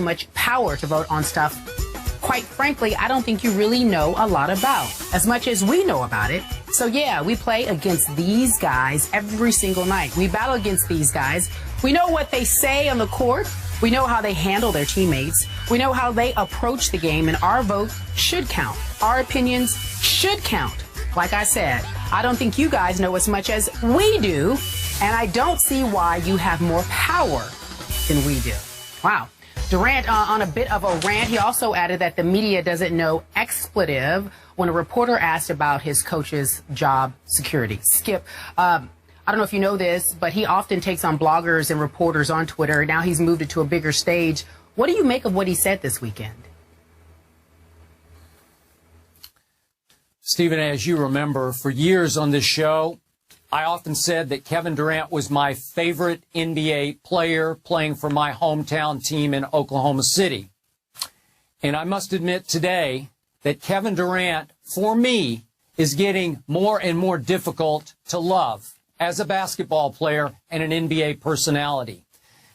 much power to vote on stuff, quite frankly, I don't think you really know a lot about, as much as we know about it. So yeah, we play against these guys every single night. We battle against these guys. We know what they say on the court. We know how they handle their teammates. We know how they approach the game, and our vote should count. Our opinions should count. Like I said, I don't think you guys know as much as we do, and I don't see why you have more power than we do. Wow. Durant on a bit of a rant. He also added that the media doesn't know expletive when a reporter asked about his coach's job security. Skip, I don't know if you know this, but he often takes on bloggers and reporters on Twitter. Now he's moved it to a bigger stage. What do you make of what he said this weekend? Stephen, as you remember, for years on this show, I often said that Kevin Durant was my favorite NBA player playing for my hometown team in Oklahoma City. And I must admit today that Kevin Durant, for me, is getting more and more difficult to love as a basketball player and an NBA personality.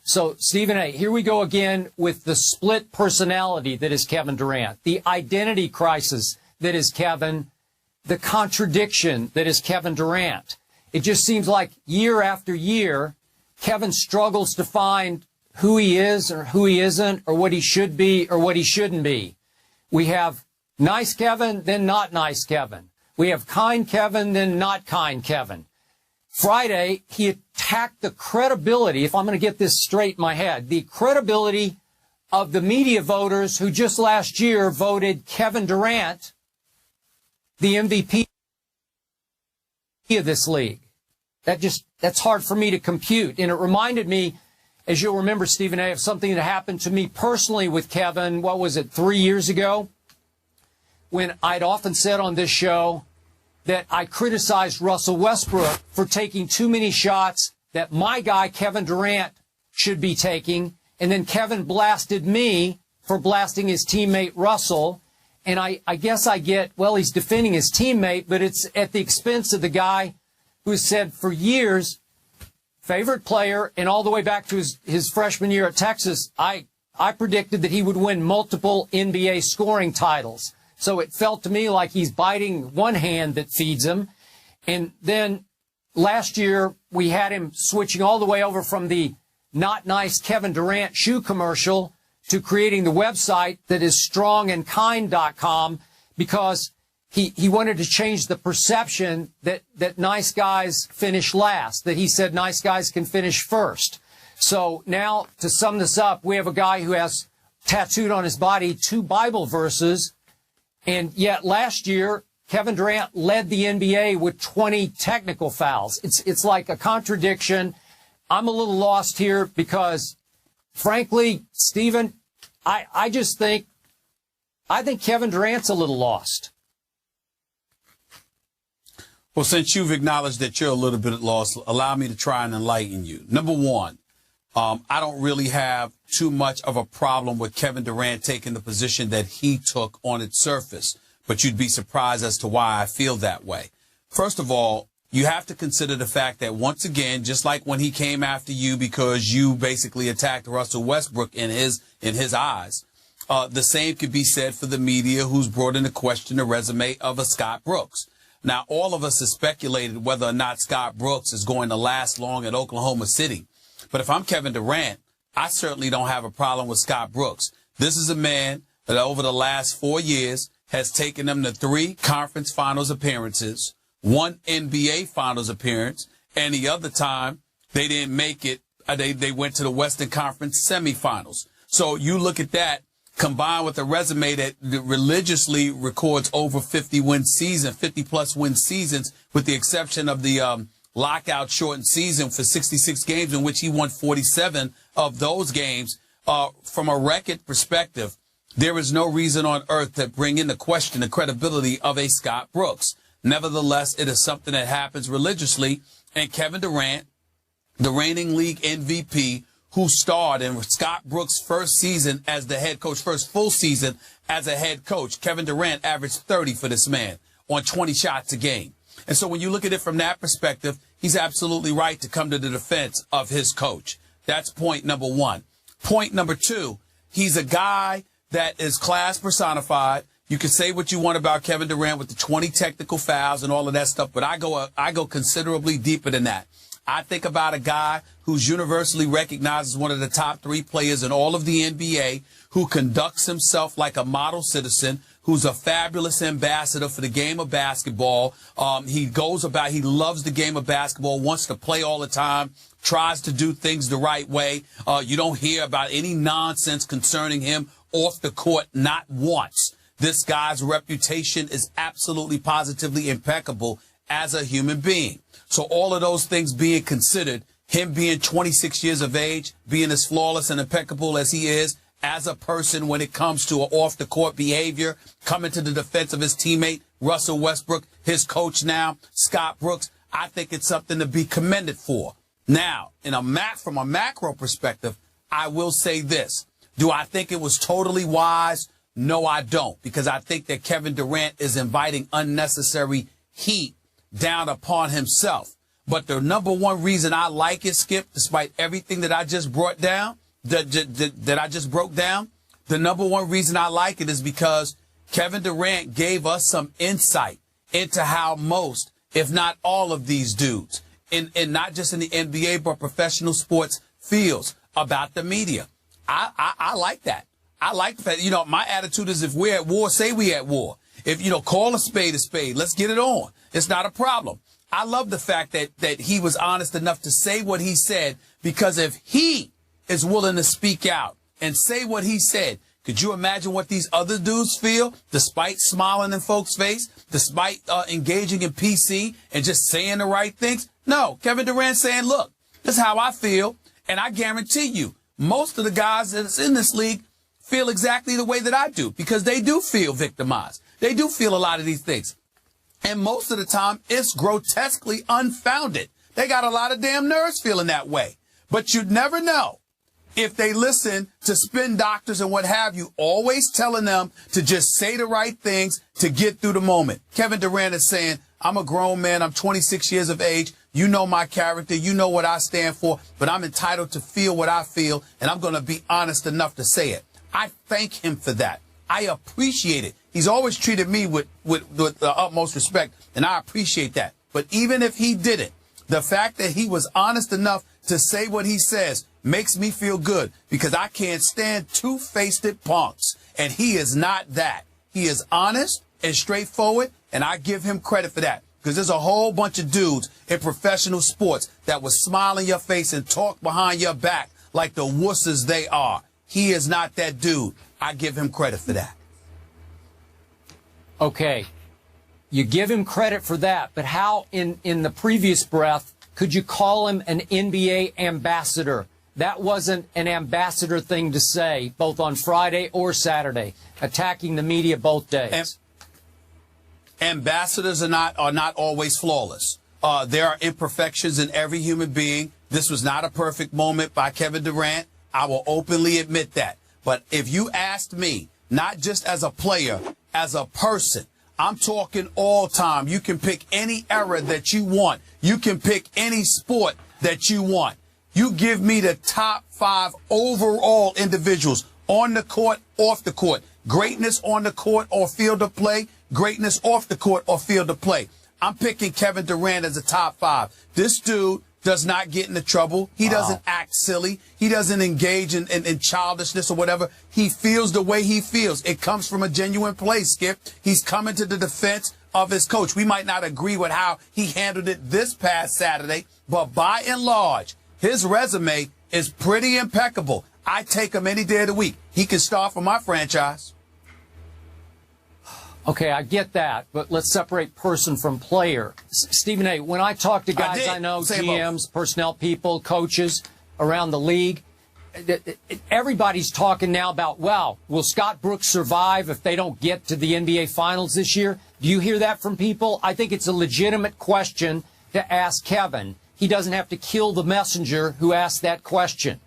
So, Stephen A., here we go again with the split personality that is Kevin Durant, the identity crisis that is Kevin, the contradiction that is Kevin Durant. It just seems like year after year, Kevin struggles to find who he is or who he isn't, or what he should be or what he shouldn't be. We have nice Kevin, then not nice Kevin. We have kind Kevin, then not kind Kevin. Friday, he attacked the credibility, if I'm going to get this straight in my head, the credibility of the media voters who just last year voted Kevin Durant the MVP of this league. That's hard for me to compute. And it reminded me, as you'll remember, Stephen A., of something that happened to me personally with Kevin, 3 years ago, when I'd often said on this show that I criticized Russell Westbrook for taking too many shots that my guy, Kevin Durant, should be taking. And then Kevin blasted me for blasting his teammate Russell. And I guess I get, well, he's defending his teammate, but it's at the expense of the guy who said for years, favorite player, and all the way back to his freshman year at Texas, I predicted that he would win multiple NBA scoring titles. So it felt to me like he's biting one hand that feeds him. And then last year, we had him switching all the way over from the not nice Kevin Durant shoe commercial to creating the website that is strongandkind.com, because he wanted to change the perception that nice guys finish last, that he said nice guys can finish first. So now, to sum this up, we have a guy who has tattooed on his body 2 Bible verses, and yet last year, Kevin Durant led the NBA with 20 technical fouls. It's like a contradiction. I'm a little lost here because, frankly, Stephen, I think Kevin Durant's a little lost. Well, since you've acknowledged that you're a little bit lost, allow me to try and enlighten you. Number one, I don't really have too much of a problem with Kevin Durant taking the position that he took on its surface, but you'd be surprised as to why I feel that way. First of all, you have to consider the fact that, once again, just like when he came after you because you basically attacked Russell Westbrook in his eyes, the same could be said for the media who's brought into question the resume of a Scott Brooks. Now, all of us have speculated whether or not Scott Brooks is going to last long at Oklahoma City. But if I'm Kevin Durant, I certainly don't have a problem with Scott Brooks. This is a man that over the last 4 years has taken them to 3 conference finals appearances, 1 NBA finals appearance, and the other time they didn't make it. They went to the Western Conference semifinals. So you look at that, combined with a resume that religiously records over 50-plus win seasons, with the exception of the lockout shortened season for 66 games in which he won 47 of those games. From a record perspective, there is no reason on earth to bring into question the credibility of a Scott Brooks. Nevertheless, it is something that happens religiously, and Kevin Durant, the reigning league MVP, who starred in Scott Brooks' first season as the head coach, first full season as a head coach, Kevin Durant averaged 30 for this man on 20 shots a game. And so when you look at it from that perspective, he's absolutely right to come to the defense of his coach. That's point number one. Point number two, He's a guy that is class personified. You can say what you want about Kevin Durant with the 20 technical fouls and all of that stuff, but I go considerably deeper than that. I think about a guy who's universally recognized as one of the top 3 players in all of the NBA, who conducts himself like a model citizen, who's a fabulous ambassador for the game of basketball. He loves the game of basketball, wants to play all the time, tries to do things the right way. You don't hear about any nonsense concerning him off the court, not once. This guy's reputation is absolutely positively impeccable as a human being. So all of those things being considered, him being 26 years of age, being as flawless and impeccable as he is as a person when it comes to off-the-court behavior, coming to the defense of his teammate, Russell Westbrook, his coach now, Scott Brooks, I think it's something to be commended for. Now, from a macro perspective, I will say this. Do I think it was totally wise? No, I don't, because I think that Kevin Durant is inviting unnecessary heat down upon himself. But the number one reason I like it, Skip, despite everything that I just brought down, that I just broke down, the number one reason I like it is because Kevin Durant gave us some insight into how most, if not all of these dudes, and not just in the NBA, but professional sports feels about the media. I like that. I like the fact, my attitude is if we're at war, say we at war. If, call a spade a spade. Let's get it on. It's not a problem. I love the fact that he was honest enough to say what he said, because if he is willing to speak out and say what he said, could you imagine what these other dudes feel, despite smiling in folks' face, despite engaging in PC and just saying the right things? No, Kevin Durant saying, look, this is how I feel, and I guarantee you, most of the guys that's in this league feel exactly the way that I do, because they do feel victimized. They do feel a lot of these things. And most of the time, it's grotesquely unfounded. They got a lot of damn nerves feeling that way. But you'd never know if they listen to spin doctors and what have you, always telling them to just say the right things to get through the moment. Kevin Durant is saying, I'm a grown man. I'm 26 years of age. You know my character. You know what I stand for. But I'm entitled to feel what I feel, and I'm going to be honest enough to say it. I thank him for that. I appreciate it. He's always treated me with the utmost respect, and I appreciate that. But even if he didn't, the fact that he was honest enough to say what he says makes me feel good, because I can't stand two-faced punks, and he is not that. He is honest and straightforward, and I give him credit for that, because there's a whole bunch of dudes in professional sports that will smile in your face and talk behind your back like the wusses they are. He is not that dude. I give him credit for that. Okay. You give him credit for that, but how in the previous breath could you call him an NBA ambassador? That wasn't an ambassador thing to say, both on Friday or Saturday, attacking the media both days. Ambassadors are not always flawless. There are imperfections in every human being. This was not a perfect moment by Kevin Durant. I will openly admit that. But if you asked me, not just as a player, as a person, I'm talking all time. You can pick any era that you want. You can pick any sport that you want. You give me the top 5 overall individuals on the court, off the court. Greatness on the court or field of play. Greatness off the court or field of play. I'm picking Kevin Durant as a top 5. This dude does not get into trouble. He doesn't act silly. He doesn't engage in childishness or whatever. He feels the way he feels. It comes from a genuine place, Skip. He's coming to the defense of his coach. We might not agree with how he handled it this past Saturday, but by and large, his resume is pretty impeccable. I take him any day of the week. He can start for my franchise. Okay, I get that, but let's separate person from player. Stephen A., when I talk to guys I know, GMs, personnel people, coaches around the league, everybody's talking now about, wow, will Scott Brooks survive if they don't get to the NBA Finals this year? Do you hear that from people? I think it's a legitimate question to ask Kevin. He doesn't have to kill the messenger who asked that question.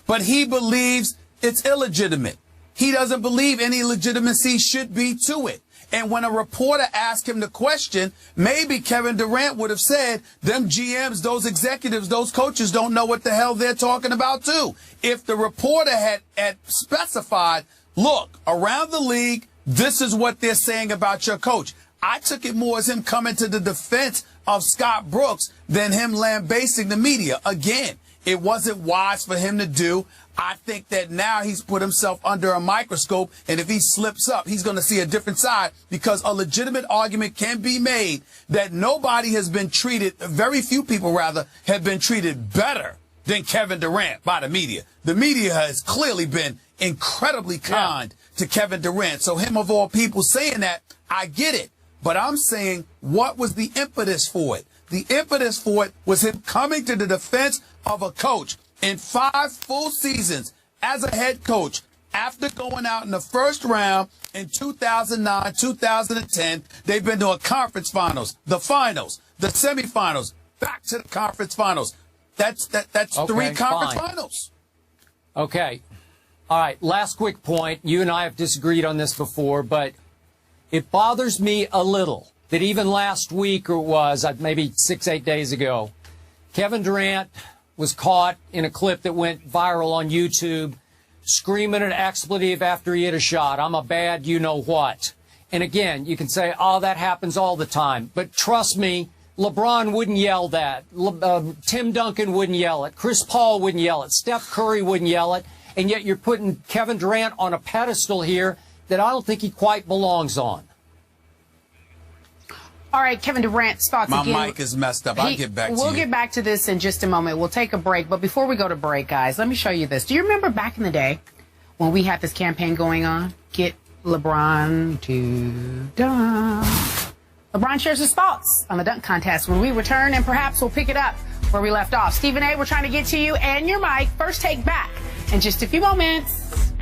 But he believes it's illegitimate. he doesn't believe any legitimacy should be to it. And when a reporter asked him the question, maybe Kevin Durant would have said, them GMs, those executives, those coaches don't know what the hell they're talking about too. If the reporter had specified, look, around the league, this is what they're saying about your coach. I took it more as him coming to the defense of Scott Brooks than him lambasting the media. Again, it wasn't wise for him to do. I think that now he's put himself under a microscope, and if he slips up, he's going to see a different side, because a legitimate argument can be made that nobody has been treated, very few people rather, have been treated better than Kevin Durant by the media. The media has clearly been incredibly kind to Kevin Durant. So him of all people saying that, I get it. But I'm saying, what was the impetus for it? The impetus for it was him coming to the defense of a coach in 5 full seasons as a head coach after going out in the first round in 2009, 2010. They've been to a conference finals, the finals, the semifinals, back to the conference finals. That's okay, 3 conference finals. Okay. All right. Last quick point. You and I have disagreed on this before, but it bothers me a little that even last week, or it was maybe 6-8 days ago, Kevin Durant was caught in a clip that went viral on YouTube screaming an expletive after he hit a shot. I'm a bad you-know-what. And again, you can say, oh, that happens all the time. But trust me, LeBron wouldn't yell that. Tim Duncan wouldn't yell it. Chris Paul wouldn't yell it. Steph Curry wouldn't yell it. And yet you're putting Kevin Durant on a pedestal here that I don't think he quite belongs on. All right, Kevin Durant's thoughts again. My mic is messed up. I'll get back to you. We'll get back to this in just a moment. We'll take a break. But before we go to break, guys, let me show you this. Do you remember back in the day when we had this campaign going on? Get LeBron to dunk. LeBron shares his thoughts on the dunk contest when we return, and perhaps we'll pick it up where we left off. Stephen A., we're trying to get to you and your mic. First take back in just a few moments.